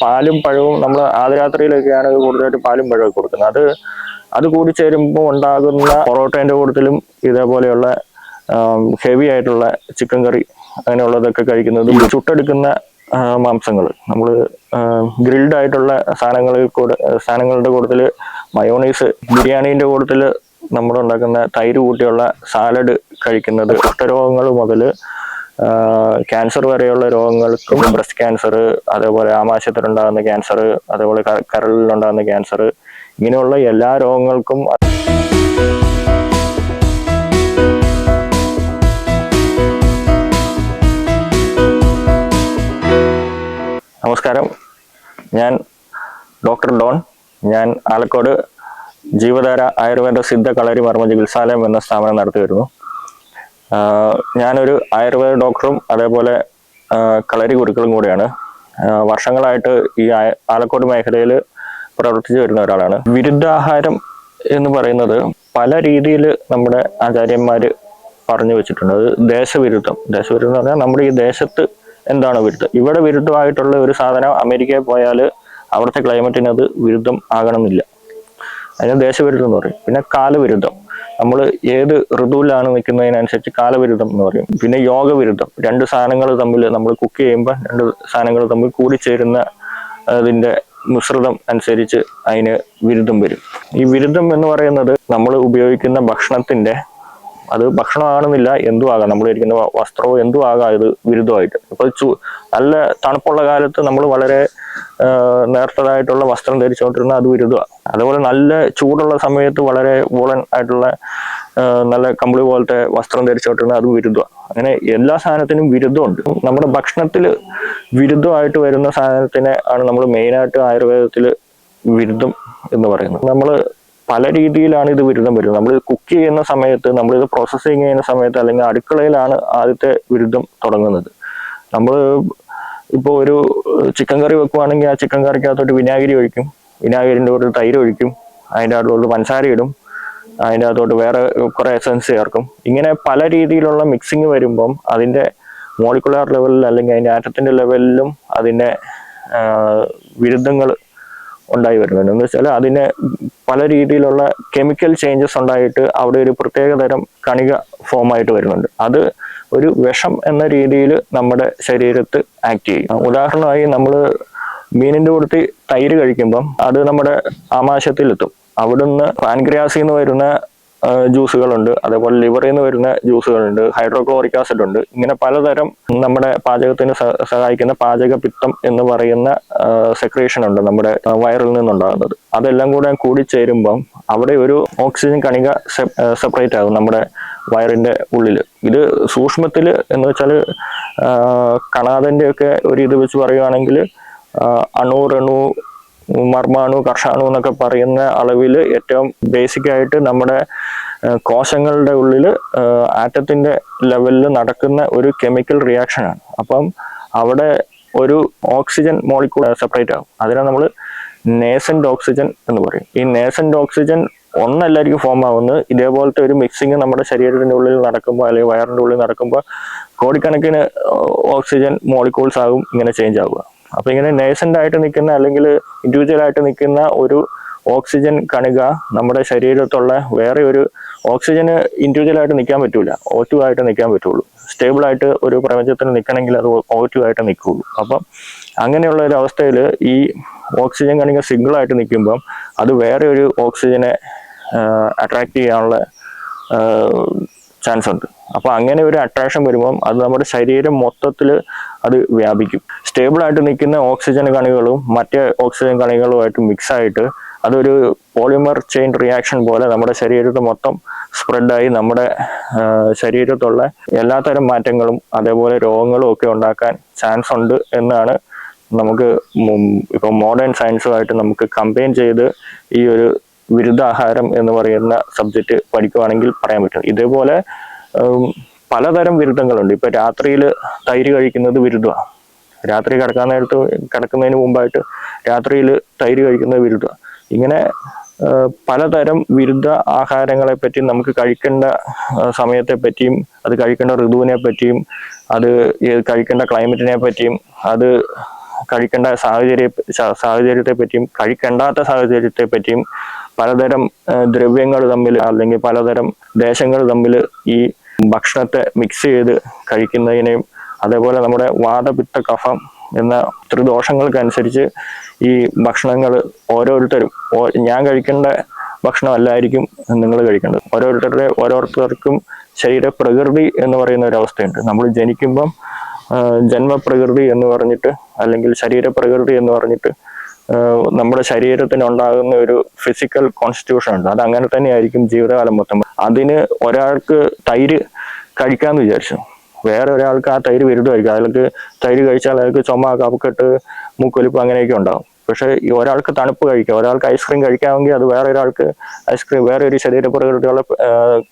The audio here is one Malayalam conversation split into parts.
പാലും പഴവും നമ്മൾ ആദ്യരാത്രിയിലൊക്കെയാണ് കൂടുതലായിട്ട് പാലും പഴവും കൊടുക്കുന്നത്. അത് കൂടി ചേരുമ്പോൾ ഉണ്ടാകുന്ന പൊറോട്ടേൻ്റെ കൂട്ടത്തിലും ഇതേപോലെയുള്ള ഹെവി ആയിട്ടുള്ള ചിക്കൻ കറി അങ്ങനെയുള്ളതൊക്കെ കഴിക്കുന്നത് ചുട്ടെടുക്കുന്ന മാംസങ്ങൾ നമ്മൾ ഗ്രിൽഡ് ആയിട്ടുള്ള സാധനങ്ങളുടെ കൂട്ടത്തിൽ മയോണൈസ്, ബിരിയാണീൻ്റെ കൂട്ടത്തിൽ നമ്മളുണ്ടാക്കുന്ന തൈര് കൂട്ടിയുള്ള സാലഡ് കഴിക്കുന്നത് കുഷ്ഠരോഗങ്ങൾ മുതൽ ക്യാൻസർ വരെയുള്ള രോഗങ്ങൾക്കും, ബ്രസ്റ്റ് ക്യാൻസർ, അതേപോലെ ആമാശയത്തിലുണ്ടാകുന്ന ക്യാൻസർ, അതേപോലെ കരളിലുണ്ടാകുന്ന ക്യാൻസർ, ഇങ്ങനെയുള്ള എല്ലാ രോഗങ്ങൾക്കും. നമസ്കാരം, ഞാൻ ഡോക്ടർ ഡോൺ. ഞാൻ ആലക്കോട് ജീവധാര ആയുർവേദ സിദ്ധ കളരി മർമ്മ ചികിത്സാലയം എന്ന സ്ഥാപനം നടത്തി വരുന്നു. ഞാനൊരു ആയുർവേദ ഡോക്ടറും അതേപോലെ കളരി ഗുരുക്കളും കൂടിയാണ്. വർഷങ്ങളായിട്ട് ഈ ആലക്കോട് മേഖലയിൽ പ്രവർത്തിച്ചു വരുന്ന ഒരാളാണ്. വിരുദ്ധാഹാരം എന്ന് പറയുന്നത് പല രീതിയിൽ നമ്മുടെ ആചാര്യന്മാർ പറഞ്ഞു വെച്ചിട്ടുണ്ട്. അത് ദേശവിരുദ്ധം എന്ന് പറഞ്ഞാൽ നമ്മുടെ ഈ ദേശത്ത് എന്താണ് വിരുദ്ധം, ഇവിടെ വിരുദ്ധമായിട്ടുള്ള ഒരു സാധനം അമേരിക്കയിൽ പോയാൽ അവിടുത്തെ ക്ലൈമറ്റിന് അത് വിരുദ്ധം ആകണമെന്നില്ല. അതിന് ദേശവിരുദ്ധം എന്ന് പറയും. പിന്നെ കാലവിരുദ്ധം, നമ്മൾ ഏത് ഋതുവിലാണ് നിൽക്കുന്നതിനനുസരിച്ച് കാലവിരുദ്ധം എന്ന് പറയും. പിന്നെ യോഗവിരുദ്ധം, രണ്ട് സാധനങ്ങൾ തമ്മിൽ നമ്മൾ കുക്ക് ചെയ്യുമ്പോൾ രണ്ട് സാധനങ്ങൾ തമ്മിൽ കൂടിച്ചേരുന്ന അതിൻ്റെ മിശ്രിതം അനുസരിച്ച് അതിന് വിരുദ്ധം വരും. ഈ വിരുദ്ധം എന്ന് പറയുന്നത് നമ്മൾ ഉപയോഗിക്കുന്ന ഭക്ഷണത്തിൻ്റെ, അത് ഭക്ഷണമാണെന്നില്ല, എന്തും ആകാം, നമ്മൾ ഇരിക്കുന്ന വസ്ത്രവും എന്തും ആകാം ഇത് വിരുദ്ധമായിട്ട്. ഇപ്പോൾ നല്ല തണുപ്പുള്ള കാലത്ത് നമ്മൾ വളരെ നേർത്തതായിട്ടുള്ള വസ്ത്രം ധരിച്ചുകൊണ്ടിരുന്ന അത് വിരുദ്ധമാണ്. അതുപോലെ നല്ല ചൂടുള്ള സമയത്ത് വളരെ വൂളൻ ആയിട്ടുള്ള നല്ല കമ്പിളി പോലത്തെ വസ്ത്രം ധരിച്ചുകൊണ്ടിരുന്ന അതും വിരുദ്ധമാണ്. അങ്ങനെ എല്ലാ സാധനത്തിനും വിരുദ്ധമുണ്ട്. നമ്മുടെ ഭക്ഷണത്തിൽ വിരുദ്ധമായിട്ട് വരുന്ന സാധനത്തിനെ ആണ് നമ്മൾ മെയിനായിട്ട് ആയുർവേദത്തിൽ വിരുദ്ധം എന്ന് പറയുന്നത്. നമ്മൾ പല രീതിയിലാണ് ഇത് വിരുദ്ധം വരുന്നത്. നമ്മൾ കുക്ക് ചെയ്യുന്ന സമയത്ത്, നമ്മളിത് പ്രോസസ്സിങ് ചെയ്യുന്ന സമയത്ത്, അല്ലെങ്കിൽ അടുക്കളയിലാണ് ആദ്യത്തെ വിരുദ്ധം തുടങ്ങുന്നത്. നമ്മൾ ഇപ്പോൾ ഒരു ചിക്കൻ കറി വെക്കുവാണെങ്കിൽ ആ ചിക്കൻ കറിക്കകത്തോട്ട് വിനാഗിരി ഒഴിക്കും, വിനാഗിരിൻ്റെ കൂടെ തൈര് ഒഴിക്കും, അതിൻ്റെ അകത്തോട്ട് പഞ്ചസാര ഇടും, അതിൻ്റെ അകത്തോട്ട് വേറെ കുറേ എസൻസ് ചേർക്കും. ഇങ്ങനെ പല രീതിയിലുള്ള മിക്സിങ് വരുമ്പം അതിൻ്റെ മോളിക്കുലാർ ലെവലിൽ അല്ലെങ്കിൽ അതിൻ്റെ ആറ്റത്തിൻ്റെ ലെവലിലും അതിൻ്റെ വിരുദ്ധങ്ങൾ ഉണ്ടായി വരുന്നുണ്ട്. എന്ന് വെച്ചാൽ അതിന് പല രീതിയിലുള്ള കെമിക്കൽ ചേഞ്ചസ് ഉണ്ടായിട്ട് അവിടെ ഒരു പ്രത്യേകതരം കണിക ഫോമായിട്ട് വരുന്നുണ്ട്. അത് ഒരു വിഷം എന്ന രീതിയിൽ നമ്മുടെ ശരീരത്ത് ആക്ട് ചെയ്യും. ഉദാഹരണമായി നമ്മൾ മീനിൻ്റെ കൂട്ടത്തിൽ തൈര് കഴിക്കുമ്പം അത് നമ്മുടെ ആമാശയത്തിലെത്തും. അവിടുന്ന് പാൻക്രിയാസിൽ നിന്ന് വരുന്ന ജ്യൂസുകളുണ്ട്, അതേപോലെ ലിവറിൽ നിന്ന് വരുന്ന ജ്യൂസുകളുണ്ട്, ഹൈഡ്രോക്ലോറിക് ആസിഡ് ഉണ്ട്. ഇങ്ങനെ പലതരം നമ്മുടെ പാചകത്തിന് സഹായിക്കുന്ന പാചകപിത്തം എന്ന് പറയുന്ന സെക്രീഷൻ ഉണ്ട് നമ്മുടെ വയറിൽ നിന്നുണ്ടാകുന്നത്. അതെല്ലാം കൂടെ കൂടിച്ചേരുമ്പം അവിടെ ഒരു ഓക്സിജൻ കണിക സെപ്പറേറ്റ് ആകും നമ്മുടെ വയറിൻ്റെ ഉള്ളിൽ. ഇത് സൂക്ഷ്മത്തിൽ എന്ന് വെച്ചാൽ കണാദൻ്റെ ഒക്കെ ഒരു ഇത് വെച്ച് പറയുകയാണെങ്കിൽ അണു, രണു, മർമാണു, കർഷാണു എന്നൊക്കെ പറയുന്ന അളവിൽ ഏറ്റവും ബേസിക് ആയിട്ട് നമ്മുടെ കോശങ്ങളുടെ ഉള്ളിൽ ആറ്റത്തിൻ്റെ ലെവലിൽ നടക്കുന്ന ഒരു കെമിക്കൽ റിയാക്ഷനാണ്. അപ്പം അവിടെ ഒരു ഓക്സിജൻ മോളിക്യൂൾ സെപ്പറേറ്റ് ആകും. അതിനെ നമ്മൾ നേസൻ്റ് ഓക്സിജൻ എന്ന് പറയും. ഈ നേസൻ്റ് ഓക്സിജൻ ഒന്നല്ലായിരിക്കും ഫോം ആവുന്നത്. ഇതേപോലത്തെ ഒരു മിക്സിങ് നമ്മുടെ ശരീരത്തിൻ്റെ ഉള്ളിൽ നടക്കുമ്പോൾ അല്ലെങ്കിൽ വയറിൻ്റെ ഉള്ളിൽ നടക്കുമ്പോൾ കോടിക്കണക്കിന് ഓക്സിജൻ മോളിക്യൂൾസ് ആകും ഇങ്ങനെ ചേഞ്ച് ആവുക. അപ്പോൾ ഇങ്ങനെ നേസൻ്റ് ആയിട്ട് നിൽക്കുന്ന അല്ലെങ്കിൽ ഇൻഡിവിജ്വൽ ആയിട്ട് നിൽക്കുന്ന ഒരു ഓക്സിജൻ കണിക നമ്മുടെ ശരീരത്തുള്ള വേറെ ഒരു ഓക്സിജന് ഇൻഡിവിജ്വൽ ആയിട്ട് നിൽക്കാൻ പറ്റൂല, O2 ആയിട്ട് നിൽക്കാൻ പറ്റുള്ളൂ. സ്റ്റേബിളായിട്ട് ഒരു പ്രപഞ്ചത്തിൽ നിൽക്കണമെങ്കിൽ അത് O2 ആയിട്ട് നിൽക്കുകയുള്ളൂ. അപ്പം അങ്ങനെയുള്ള ഒരു അവസ്ഥയിൽ ഈ ഓക്സിജൻ കണിക സിംഗിളായിട്ട് നിൽക്കുമ്പം അത് വേറെ ഒരു ഓക്സിജനെ അട്രാക്ട് ചെയ്യാനുള്ള ചാൻസ് ഉണ്ട്. അപ്പോൾ അങ്ങനെ ഒരു അട്രാക്ഷൻ വരുമ്പം അത് നമ്മുടെ ശരീരം മൊത്തത്തിൽ അത് വ്യാപിക്കും. സ്റ്റേബിളായിട്ട് നിൽക്കുന്ന ഓക്സിജൻ കണികളും മറ്റേ ഓക്സിജൻ കണികളുമായിട്ട് മിക്സായിട്ട് അതൊരു പോളിമർ ചെയിൻ റിയാക്ഷൻ പോലെ നമ്മുടെ ശരീരത്തിൽ മൊത്തം സ്പ്രെഡായി നമ്മുടെ ശരീരത്തുള്ള എല്ലാത്തരം മാറ്റങ്ങളും അതേപോലെ രോഗങ്ങളും ഒക്കെ ഉണ്ടാക്കാൻ ചാൻസ് ഉണ്ട് എന്നാണ് നമുക്ക് ഇപ്പോൾ മോഡേൺ സയൻസുമായിട്ട് നമുക്ക് കമ്പൈൻ ചെയ്ത് ഈ ഒരു വിരുദ്ധാഹാരം എന്ന് പറയുന്ന സബ്ജക്റ്റ് പഠിക്കുവാണെങ്കിൽ പറയാൻ പറ്റും. ഇതേപോലെ പലതരം വിരുദ്ധങ്ങളുണ്ട്. ഇപ്പം രാത്രിയിൽ തൈര് കഴിക്കുന്നത് വിരുദ്ധമാണ്. രാത്രി കിടക്കുന്നതിന് മുമ്പായിട്ട് രാത്രിയിൽ തൈര് കഴിക്കുന്നത് വിരുദ്ധമാണ്. ഇങ്ങനെ പലതരം വിരുദ്ധ ആഹാരങ്ങളെ പറ്റി, നമുക്ക് കഴിക്കേണ്ട സമയത്തെ പറ്റിയും അത് കഴിക്കേണ്ട ഋതുവിനെ പറ്റിയും അത് കഴിക്കേണ്ട ക്ലൈമറ്റിനെ പറ്റിയും അത് കഴിക്കേണ്ട സാഹചര്യത്തെ പറ്റിയും കഴിക്കേണ്ടാത്ത സാഹചര്യത്തെ പറ്റിയും പലതരം ദ്രവ്യങ്ങൾ തമ്മിൽ അല്ലെങ്കിൽ പലതരം ദേശങ്ങൾ തമ്മിൽ ഈ ഭക്ഷണത്തെ മിക്സ് ചെയ്ത് കഴിക്കുന്നതിനെയും അതേപോലെ നമ്മുടെ വാതപിത്ത കഫം എന്ന ത്രിദോഷങ്ങൾക്കനുസരിച്ച് ഈ ഭക്ഷണങ്ങൾ ഓരോരുത്തരും ഞാൻ കഴിക്കേണ്ട ഭക്ഷണമല്ലായിരിക്കും നിങ്ങൾ കഴിക്കേണ്ടത്. ഓരോരുത്തർക്കും ശരീരപ്രകൃതി എന്ന് പറയുന്ന ഒരു അവസ്ഥയുണ്ട്. നമ്മൾ ജനിക്കുമ്പം ജന്മപ്രകൃതി എന്ന് പറഞ്ഞിട്ട് അല്ലെങ്കിൽ ശരീരപ്രകൃതി എന്ന് പറഞ്ഞിട്ട് നമ്മുടെ ശരീരത്തിന് ഉണ്ടാകുന്ന ഒരു ഫിസിക്കൽ കോൺസ്റ്റിറ്റ്യൂഷൻ ഉണ്ട്. അത് അങ്ങനെ തന്നെ ആയിരിക്കും ജീവിതകാലം മൊത്തം. അതിന് ഒരാൾക്ക് തൈര് കഴിക്കാമെന്ന് വിചാരിച്ചു, വേറെ ഒരാൾക്ക് ആ തൈര് വിരുദ്ധമായിരിക്കും. അയാൾക്ക് തൈര് കഴിച്ചാൽ അയാൾക്ക് ചുമ, കഫക്കെട്ട്, മൂക്കൊലിപ്പ് അങ്ങനെയൊക്കെ ഉണ്ടാകും. പക്ഷെ ഒരാൾക്ക് തണുപ്പ് കഴിക്കാം, ഒരാൾക്ക് ഐസ്ക്രീം കഴിക്കാമെങ്കിൽ അത് വേറെ ഒരാൾക്ക് വേറെ ഒരു ശരീരപ്രകൃതിയുള്ള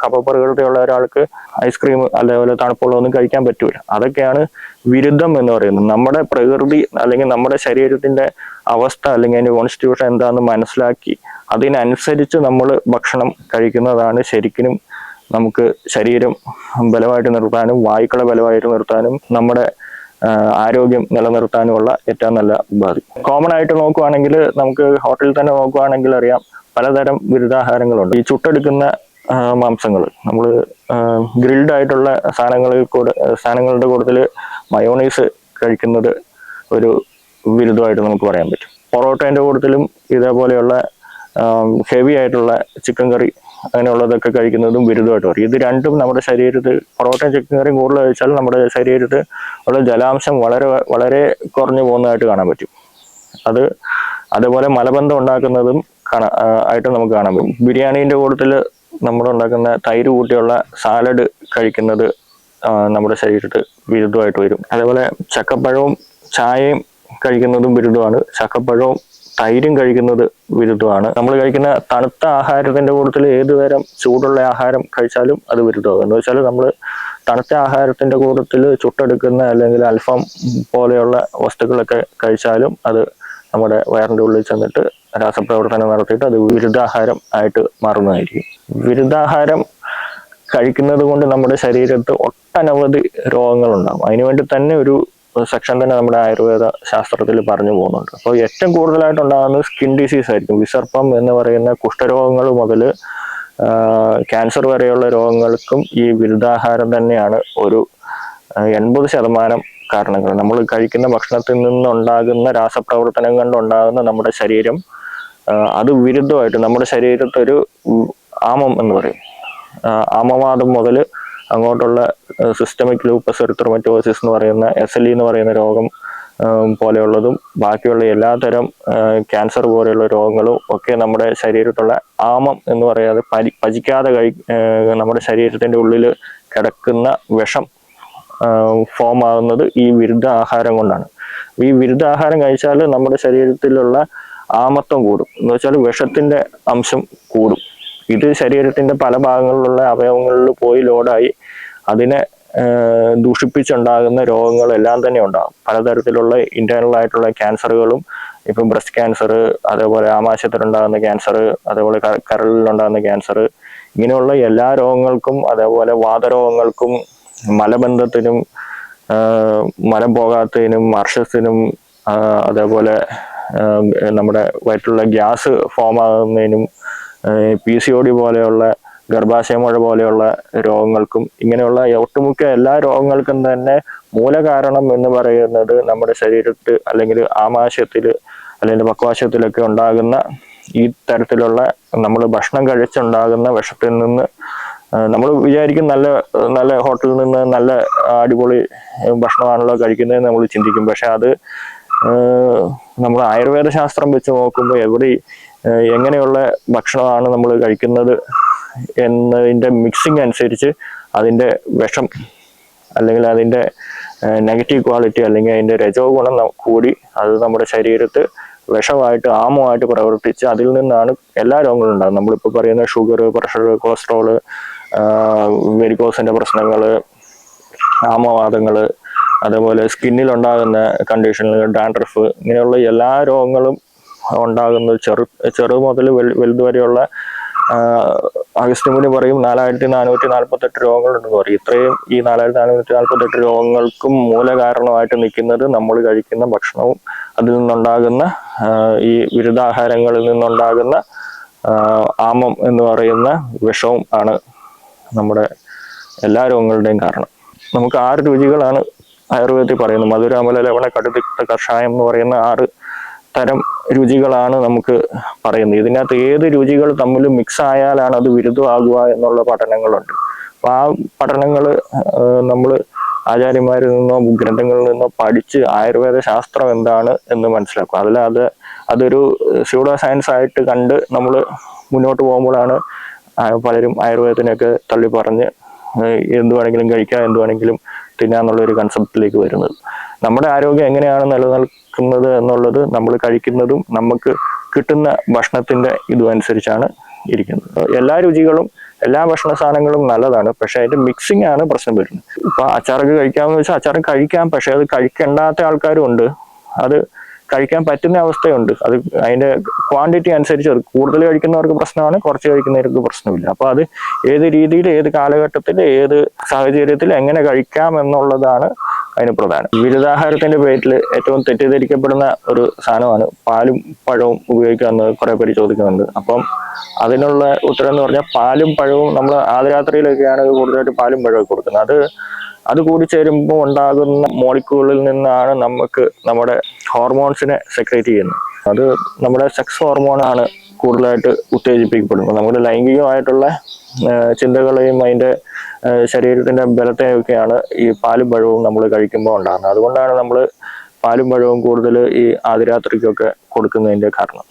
കഫപ്രകൃതിയുള്ള ഒരാൾക്ക് ഐസ്ക്രീം അതേപോലെ തണുപ്പുള്ളതൊന്നും കഴിക്കാൻ പറ്റൂല. അതൊക്കെയാണ് വിരുദ്ധം എന്ന് പറയുന്നത്. നമ്മുടെ പ്രകൃതി അല്ലെങ്കിൽ നമ്മുടെ ശരീരത്തിന്റെ അവസ്ഥ അല്ലെങ്കിൽ അതിന്റെ കോൺസ്റ്റിറ്റ്യൂഷൻ എന്താണെന്ന് മനസ്സിലാക്കി അതിനനുസരിച്ച് നമ്മൾ ഭക്ഷണം കഴിക്കുന്നതാണ് ശരിക്കും നമുക്ക് ശരീരം ബലമായിട്ട് നിർത്താനും വായുക്കളെ ബലമായിട്ട് നിർത്താനും നമ്മുടെ ആരോഗ്യം നിലനിർത്താനുമുള്ള ഏറ്റവും നല്ല ഉപാധി. കോമൺ ആയിട്ട് നോക്കുവാണെങ്കിൽ നമുക്ക് ഹോട്ടലിൽ തന്നെ നോക്കുവാണെങ്കിൽ അറിയാം പലതരം ബിരുദാഹാരങ്ങളുണ്ട്. ഈ ചുട്ടെടുക്കുന്ന മാംസങ്ങൾ, നമ്മൾ ഗ്രിൽഡ് ആയിട്ടുള്ള സാധനങ്ങളുടെ കൂട്ടത്തിൽ മയോണൈസ് കഴിക്കുന്നത് ഒരു ബിരുദമായിട്ട് നമുക്ക് പറയാൻ പറ്റും. പൊറോട്ടേൻ്റെ കൂട്ടത്തിലും ഇതേപോലെയുള്ള ഹെവി ആയിട്ടുള്ള ചിക്കൻ കറി അങ്ങനെയുള്ളതൊക്കെ കഴിക്കുന്നതും ബിരുദമായിട്ട് പറയും. ഇത് രണ്ടും നമ്മുടെ ശരീരത്തിൽ, പൊറോട്ടയും ചിക്കൻ കറിയും കൂടുതൽ കഴിച്ചാൽ നമ്മുടെ ശരീരത്തിൽ ഉള്ള ജലാംശം വളരെ വളരെ കുറഞ്ഞു പോകുന്നതായിട്ട് കാണാൻ പറ്റും. അതേപോലെ മലബന്ധം ഉണ്ടാക്കുന്നതും ആയിട്ട് നമുക്ക് കാണാൻ പറ്റും. ബിരിയാണീൻ്റെ കൂട്ടത്തിൽ നമ്മൾ ഉണ്ടാക്കുന്ന തൈര് കൂട്ടിയുള്ള സാലഡ് കഴിക്കുന്നത് നമ്മുടെ ശരീരത്തിൽ ബിരുദമായിട്ട് വരും. അതേപോലെ ചക്കപ്പഴവും ചായയും കഴിക്കുന്നതും ബിരുദമാണ്. ചക്കപ്പഴവും തൈരും കഴിക്കുന്നത് ബിരുദമാണ്. നമ്മൾ കഴിക്കുന്ന തണുത്ത ആഹാരത്തിന്റെ കൂട്ടത്തിൽ ഏതുതരം ചൂടുള്ള ആഹാരം കഴിച്ചാലും അത് ബിരുദമാകും. എന്ന് വെച്ചാൽ നമ്മൾ തണുത്ത ആഹാരത്തിന്റെ കൂട്ടത്തിൽ ചുട്ടെടുക്കുന്ന അല്ലെങ്കിൽ അൽഫാം പോലെയുള്ള വസ്തുക്കളൊക്കെ കഴിച്ചാലും അത് നമ്മുടെ വയറിന്റെ ഉള്ളിൽ ചെന്നിട്ട് രാസപ്രവർത്തനം നടത്തിയിട്ട് അത് വിരുദ്ധാഹാരം ആയിട്ട് മാറുന്നതായിരിക്കും. വിരുദ്ധാഹാരം കഴിക്കുന്നത് കൊണ്ട് നമ്മുടെ ശരീരത്ത് ഒട്ടനവധി രോഗങ്ങളുണ്ടാകും. അതിനുവേണ്ടി തന്നെ ഒരു സെക്ഷൻ തന്നെ നമ്മുടെ ആയുർവേദ ശാസ്ത്രത്തിൽ പറഞ്ഞു പോകുന്നുണ്ട്. അപ്പോൾ ഏറ്റവും കൂടുതലായിട്ടുണ്ടാകുന്നത് സ്കിൻ ഡിസീസ് ആയിരിക്കും. വിസർപ്പം എന്ന് പറയുന്ന കുഷ്ഠരോഗങ്ങൾ മുതൽ ക്യാൻസർ വരെയുള്ള രോഗങ്ങൾക്കും ഈ വിരുദ്ധാഹാരം തന്നെയാണ് ഒരു 80% കാരണങ്ങൾ. നമ്മൾ കഴിക്കുന്ന ഭക്ഷണത്തിൽ നിന്നുണ്ടാകുന്ന രാസപ്രവർത്തനം കൊണ്ടുണ്ടാകുന്ന നമ്മുടെ ശരീരം അത് വിരുദ്ധമായിട്ട് നമ്മുടെ ശരീരത്തൊരു ആമം എന്ന് പറയും. ആമവാദം മുതൽ അങ്ങോട്ടുള്ള സിസ്റ്റമിക് ലൂപ്പസ് എറിത്രോമറ്റോസിസ് എന്ന് പറയുന്ന SLE എന്ന് പറയുന്ന രോഗം പോലെയുള്ളതും ബാക്കിയുള്ള എല്ലാത്തരം ക്യാൻസർ പോലെയുള്ള രോഗങ്ങളും ഒക്കെ നമ്മുടെ ശരീരത്തുള്ള ആമം എന്ന് പറയാതെ പചിക്കാതെ നമ്മുടെ ശരീരത്തിന്റെ ഉള്ളിൽ കിടക്കുന്ന വിഷം ഫോം ആകുന്നത് ഈ വിരുദ്ധ ആഹാരം കൊണ്ടാണ്. ഈ വിരുദ്ധ ആഹാരം കഴിച്ചാൽ നമ്മുടെ ശരീരത്തിലുള്ള ആമത്വം കൂടും. എന്ന് വെച്ചാൽ വിഷത്തിന്റെ അംശം കൂടും. ഇത് ശരീരത്തിന്റെ പല ഭാഗങ്ങളിലുള്ള അവയവങ്ങളിൽ പോയി ലോഡായി അതിനെ ദൂഷിപ്പിച്ചുണ്ടാകുന്ന രോഗങ്ങളെല്ലാം തന്നെ ഉണ്ടാകും. പലതരത്തിലുള്ള ഇന്റേണൽ ആയിട്ടുള്ള ക്യാൻസറുകളും, ഇപ്പം ബ്രസ്റ്റ് ക്യാൻസർ, അതേപോലെ ആമാശയത്തിലുണ്ടാകുന്ന ക്യാൻസർ, അതേപോലെ കരളിലുണ്ടാകുന്ന ക്യാൻസർ, ഇങ്ങനെയുള്ള എല്ലാ രോഗങ്ങൾക്കും, അതേപോലെ വാതരോഗങ്ങൾക്കും, മലബന്ധത്തിനും, മലം പോകാത്തതിനും, അർശസിനും, അതേപോലെ നമ്മുടെ വയറ്റിലുള്ള ഗ്യാസ് ഫോം ആകുന്നതിനും, PCOD പോലെയുള്ള ഗർഭാശയമുഴ പോലെയുള്ള രോഗങ്ങൾക്കും, ഇങ്ങനെയുള്ള ഒട്ടുമുക്ക എല്ലാ രോഗങ്ങൾക്കും തന്നെ മൂലകാരണം എന്ന് പറയുന്നത് നമ്മുടെ ശരീരത്തിൽ അല്ലെങ്കിൽ ആമാശയത്തിൽ അല്ലെങ്കിൽ പക്വാശയത്തിലൊക്കെ ഉണ്ടാകുന്ന ഈ തരത്തിലുള്ള നമ്മൾ ഭക്ഷണം കഴിച്ചുണ്ടാകുന്ന വിഷത്തിൽ നിന്ന്. നമ്മൾ വിചാരിക്കും നല്ല നല്ല ഹോട്ടലിൽ നിന്ന് നല്ല അടിപൊളി ഭക്ഷണമാണല്ലോ കഴിക്കുന്നതെന്ന് നമ്മൾ ചിന്തിക്കും. പക്ഷെ അത് നമ്മൾ ആയുർവേദ ശാസ്ത്രം വെച്ച് നോക്കുമ്പോൾ എങ്ങനെയുള്ള ഭക്ഷണമാണ് നമ്മൾ കഴിക്കുന്നത് എന്നതിൻ്റെ മിക്സിംഗ് അനുസരിച്ച് അതിൻ്റെ വിഷം അല്ലെങ്കിൽ അതിൻ്റെ നെഗറ്റീവ് ക്വാളിറ്റി അല്ലെങ്കിൽ അതിൻ്റെ രജോ ഗുണം കൂടി അത് നമ്മുടെ ശരീരത്തിൽ വിഷമായിട്ട് ആമമായിട്ട് പ്രവർത്തിച്ച് അതിൽ നിന്നാണ് എല്ലാ രോഗങ്ങളും ഉണ്ടാകുന്നത്. നമ്മളിപ്പോൾ പറയുന്ന ഷുഗർ, പ്രഷർ, കൊളസ്ട്രോള്, വെരിക്കോസിൻ്റെ പ്രശ്നങ്ങൾ, ആമവാദങ്ങൾ, അതേപോലെ സ്കിന്നിലുണ്ടാകുന്ന കണ്ടീഷനുകൾ, ഡാൻഡ്രഫ്, ഇങ്ങനെയുള്ള എല്ലാ രോഗങ്ങളും ഉണ്ടാകുന്നത് ചെറു മുതൽ വലുത് വരെയുള്ള അഗസ്ത്യമുനി പറയും 4448 രോഗങ്ങളുണ്ടെന്ന് പറയും. ഇത്രയും ഈ 4448 രോഗങ്ങൾക്കും മൂല കാരണമായിട്ട് നിൽക്കുന്നത് നമ്മൾ കഴിക്കുന്ന ഭക്ഷണവും അതിൽ നിന്നുണ്ടാകുന്ന ഈ വിരുദ്ധാഹാരങ്ങളിൽ നിന്നുണ്ടാകുന്ന ആമം എന്ന് പറയുന്ന വിഷവും ആണ് നമ്മുടെ എല്ലാ രോഗങ്ങളുടെയും കാരണം. നമുക്ക് 6 രുചികളാണ് ആയുർവേദത്തിൽ പറയുന്നത്. മധുര, അമല, ലവണ, കടുതിക്ത, കഷായം എന്ന് പറയുന്ന 6 തരം രുചികളാണ് നമുക്ക് പറയുന്നത്. ഇതിനകത്ത് ഏത് രുചികൾ തമ്മിൽ മിക്സ് ആയാലാണ് അത് വിരുദ്ധമാകുക എന്നുള്ള പഠനങ്ങളുണ്ട്. അപ്പൊ ആ പഠനങ്ങൾ നമ്മൾ ആചാര്യന്മാരിൽ നിന്നോ ഗ്രന്ഥങ്ങളിൽ നിന്നോ പഠിച്ച് ആയുർവേദ ശാസ്ത്രം എന്താണ് എന്ന് മനസ്സിലാക്കും. അതിലത് അതൊരു സ്യൂഡോ സയൻസ് ആയിട്ട് കണ്ട് നമ്മൾ മുന്നോട്ട് പോകുമ്പോഴാണ് പലരും ആയുർവേദത്തിനൊക്കെ തള്ളി പറഞ്ഞ് എന്ത് വേണമെങ്കിലും കഴിക്കാം, എന്ത് വേണമെങ്കിലും തിന്നാന്നുള്ള ഒരു കൺസെപ്റ്റിലേക്ക് വരുന്നത്. നമ്മുടെ ആരോഗ്യം എങ്ങനെയാണ് നിലനിൽക്കുന്നത് എന്നുള്ളത് നമ്മൾ കഴിക്കുന്നതും നമുക്ക് കിട്ടുന്ന ഭക്ഷണത്തിന്റെ ഇതും അനുസരിച്ചാണ് ഇരിക്കുന്നത്. എല്ലാ രുചികളും എല്ലാ ഭക്ഷണ സാധനങ്ങളും നല്ലതാണ്, പക്ഷെ അതിന്റെ മിക്സിംഗ് ആണ് പ്രശ്നം വരുന്നത്. ഇപ്പൊ അച്ചാറൊക്കെ കഴിക്കാമെന്ന് വെച്ചാൽ അച്ചാറ് കഴിക്കാം, പക്ഷെ അത് കഴിക്കേണ്ടാത്ത ആൾക്കാരും ഉണ്ട്, അത് കഴിക്കാൻ പറ്റുന്ന അവസ്ഥയുണ്ട്. അത് അതിന്റെ ക്വാണ്ടിറ്റി അനുസരിച്ച് അത് കൂടുതൽ കഴിക്കുന്നവർക്ക് പ്രശ്നമാണ്, കുറച്ച് കഴിക്കുന്നവർക്ക് പ്രശ്നമില്ല. അപ്പൊ അത് ഏത് രീതിയിൽ, ഏത് കാലഘട്ടത്തിൽ, ഏത് സാഹചര്യത്തിൽ എങ്ങനെ കഴിക്കാം എന്നുള്ളതാണ് അതിന് പ്രധാനം. വിരുദ്ധാഹാരത്തിന്റെ പേരിൽ ഏറ്റവും തെറ്റിദ്ധരിക്കപ്പെടുന്ന ഒരു സാധനമാണ് പാലും പഴവും ഉപയോഗിക്കാമെന്ന് കുറെ പേര് ചോദിക്കുന്നുണ്ട്. അപ്പം അതിനുള്ള ഉത്തരം എന്ന് പറഞ്ഞാൽ പാലും പഴവും നമ്മൾ ആദ്യരാത്രിയിലൊക്കെയാണ് കൂടുതലായിട്ട് പാലും പഴവും കൊടുക്കുന്നത്. അത് കൂടി ചേരുമ്പോൾ ഉണ്ടാകുന്ന മോളിക്യൂളിൽ നിന്നാണ് നമുക്ക് നമ്മുടെ ഹോർമോൺസിനെ സെക്രേറ്റ് ചെയ്യുന്നത്. അത് നമ്മുടെ സെക്സ് ഹോർമോണാണ് കൂടുതലായിട്ട് ഉത്തേജിപ്പിക്കപ്പെടുന്നത്. നമ്മുടെ ലൈംഗികമായിട്ടുള്ള ചിന്തകളെയും അതിൻ്റെ ശരീരത്തിന്റെ ബലത്തെയൊക്കെയാണ് ഈ പാലും പഴവും നമ്മൾ കഴിക്കുമ്പോൾ ഉണ്ടാകുന്നത്. അതുകൊണ്ടാണ് നമ്മൾ പാലും പഴവും കൂടുതൽ ഈ ആദ്യരാത്രിക്കൊക്കെ കൊടുക്കുന്നതിൻ്റെ കാരണം.